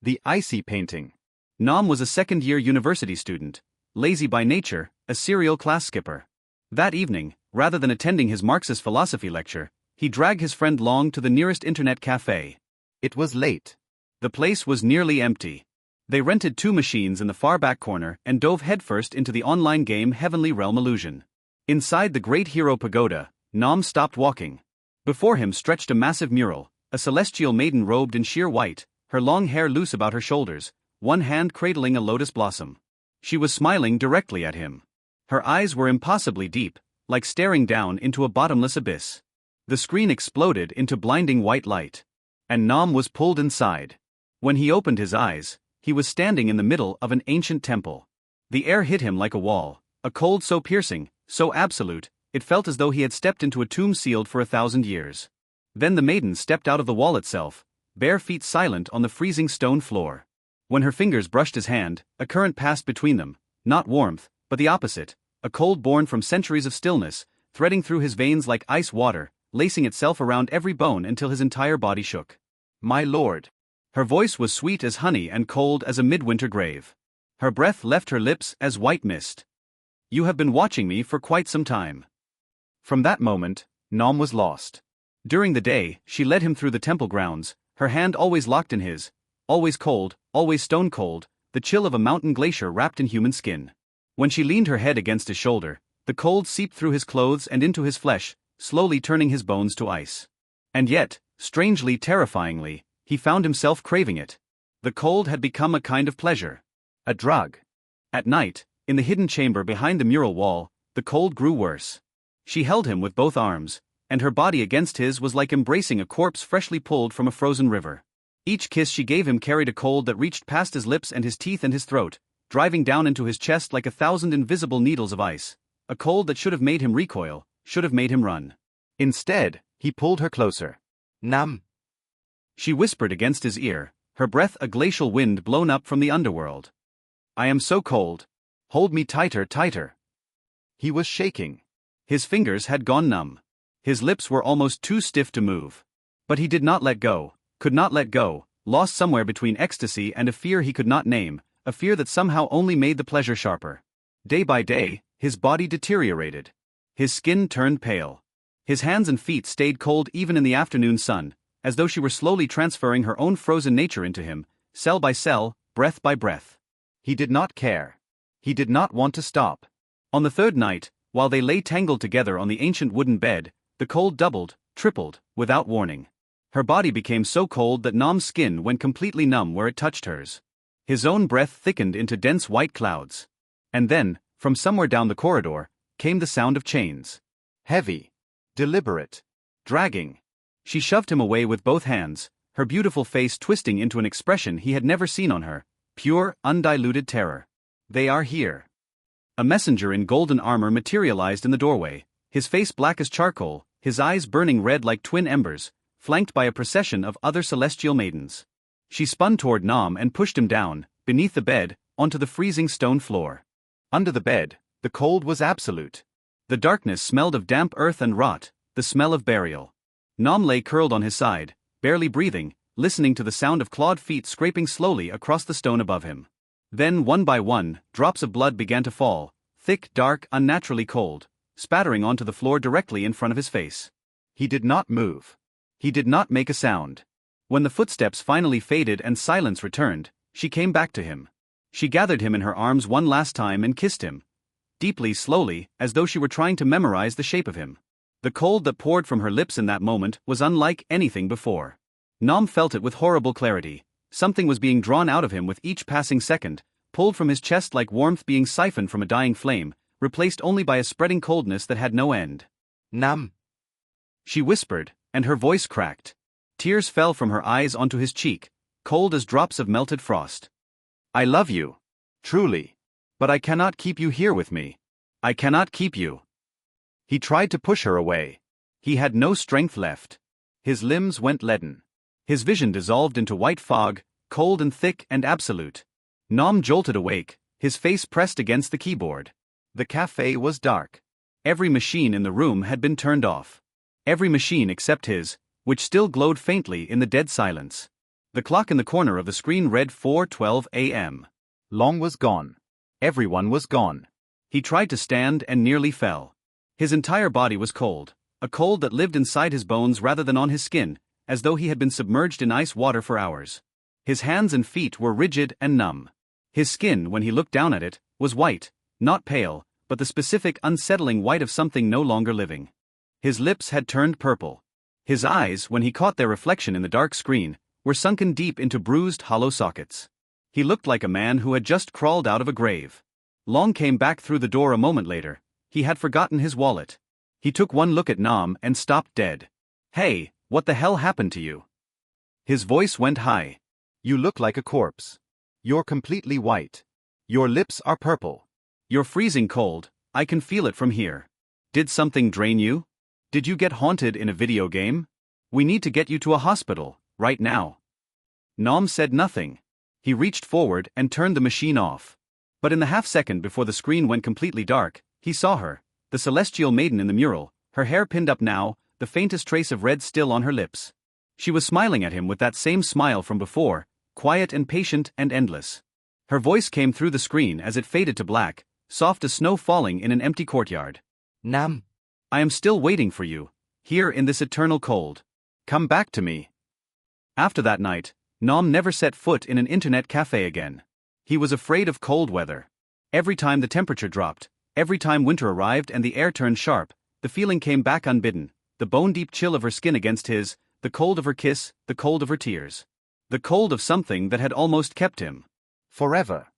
The Icy Painting. Nam was a second-year university student, lazy by nature, a serial class skipper. That evening, rather than attending his Marxist philosophy lecture, he dragged his friend Long to the nearest internet café. It was late. The place was nearly empty. They rented 2 machines in the far back corner and dove headfirst into the online game Heavenly Realm Illusion. Inside the Great Hero Pagoda, Nam stopped walking. Before him stretched a massive mural, a celestial maiden robed in sheer white, her long hair loose about her shoulders, one hand cradling a lotus blossom. She was smiling directly at him. Her eyes were impossibly deep, like staring down into a bottomless abyss. The screen exploded into blinding white light. And Nam was pulled inside. When he opened his eyes, he was standing in the middle of an ancient temple. The air hit him like a wall, a cold so piercing, so absolute, it felt as though he had stepped into a tomb sealed for 1,000 years. Then the maiden stepped out of the wall itself, bare feet silent on the freezing stone floor. When her fingers brushed his hand, a current passed between them, not warmth, but the opposite, a cold born from centuries of stillness, threading through his veins like ice water, lacing itself around every bone until his entire body shook. "My lord." Her voice was sweet as honey and cold as a midwinter grave. Her breath left her lips as white mist. "You have been watching me for quite some time." From that moment, Nam was lost. During the day, she led him through the temple grounds, her hand always locked in his, always cold, always stone cold, the chill of a mountain glacier wrapped in human skin. When she leaned her head against his shoulder, the cold seeped through his clothes and into his flesh, slowly turning his bones to ice. And yet, strangely, terrifyingly, he found himself craving it. The cold had become a kind of pleasure. A drug. At night, in the hidden chamber behind the mural wall, the cold grew worse. She held him with both arms, and her body against his was like embracing a corpse freshly pulled from a frozen river. Each kiss she gave him carried a cold that reached past his lips and his teeth and his throat, driving down into his chest like 1,000 invisible needles of ice. A cold that should have made him recoil, should have made him run. Instead, he pulled her closer. "Nam," she whispered against his ear, her breath a glacial wind blown up from the underworld. "I am so cold. Hold me tighter, tighter." He was shaking. His fingers had gone numb. His lips were almost too stiff to move. But he did not let go, could not let go, lost somewhere between ecstasy and a fear he could not name, a fear that somehow only made the pleasure sharper. Day by day, his body deteriorated. His skin turned pale. His hands and feet stayed cold even in the afternoon sun, as though she were slowly transferring her own frozen nature into him, cell by cell, breath by breath. He did not care. He did not want to stop. On the 3rd night, while they lay tangled together on the ancient wooden bed, the cold doubled, tripled, without warning. Her body became so cold that Nam's skin went completely numb where it touched hers. His own breath thickened into dense white clouds. And then, from somewhere down the corridor, came the sound of chains. Heavy. Deliberate. Dragging. She shoved him away with both hands, her beautiful face twisting into an expression he had never seen on her, pure, undiluted terror. "They are here." A messenger in golden armor materialized in the doorway, his face black as charcoal, his eyes burning red like twin embers, flanked by a procession of other celestial maidens. She spun toward Nam and pushed him down, beneath the bed, onto the freezing stone floor. Under the bed, the cold was absolute. The darkness smelled of damp earth and rot, the smell of burial. Nam lay curled on his side, barely breathing, listening to the sound of clawed feet scraping slowly across the stone above him. Then one by one, drops of blood began to fall, thick, dark, unnaturally cold, spattering onto the floor directly in front of his face. He did not move. He did not make a sound. When the footsteps finally faded and silence returned, she came back to him. She gathered him in her arms one last time and kissed him. Deeply, slowly, as though she were trying to memorize the shape of him. The cold that poured from her lips in that moment was unlike anything before. Nam felt it with horrible clarity. Something was being drawn out of him with each passing second, pulled from his chest like warmth being siphoned from a dying flame, replaced only by a spreading coldness that had no end. "Nam," she whispered, and her voice cracked. Tears fell from her eyes onto his cheek, cold as drops of melted frost. "I love you. Truly. But I cannot keep you here with me. I cannot keep you." He tried to push her away. He had no strength left. His limbs went leaden. His vision dissolved into white fog, cold and thick and absolute. Nam jolted awake, his face pressed against the keyboard. The café was dark. Every machine in the room had been turned off. Every machine except his, which still glowed faintly in the dead silence. The clock in the corner of the screen read 4:12 a.m. Long was gone. Everyone was gone. He tried to stand and nearly fell. His entire body was cold, a cold that lived inside his bones rather than on his skin, as though he had been submerged in ice water for hours. His hands and feet were rigid and numb. His skin, when he looked down at it, was white, not pale, but the specific unsettling white of something no longer living. His lips had turned purple. His eyes, when he caught their reflection in the dark screen, were sunken deep into bruised, hollow sockets. He looked like a man who had just crawled out of a grave. Long came back through the door a moment later. He had forgotten his wallet. He took one look at Nam and stopped dead. "Hey, what the hell happened to you?" His voice went high. "You look like a corpse. You're completely white. Your lips are purple. You're freezing cold, I can feel it from here. Did something drain you? Did you get haunted in a video game? We need to get you to a hospital, right now." Nam said nothing. He reached forward and turned the machine off. But in the half-second before the screen went completely dark, he saw her, the celestial maiden in the mural, her hair pinned up now, the faintest trace of red still on her lips. She was smiling at him with that same smile from before, quiet and patient and endless. Her voice came through the screen as it faded to black, soft as snow falling in an empty courtyard. "Nam. I am still waiting for you, here in this eternal cold. Come back to me." After that night, Nam never set foot in an internet café again. He was afraid of cold weather. Every time the temperature dropped, every time winter arrived and the air turned sharp, the feeling came back unbidden, the bone-deep chill of her skin against his, the cold of her kiss, the cold of her tears. The cold of something that had almost kept him. Forever.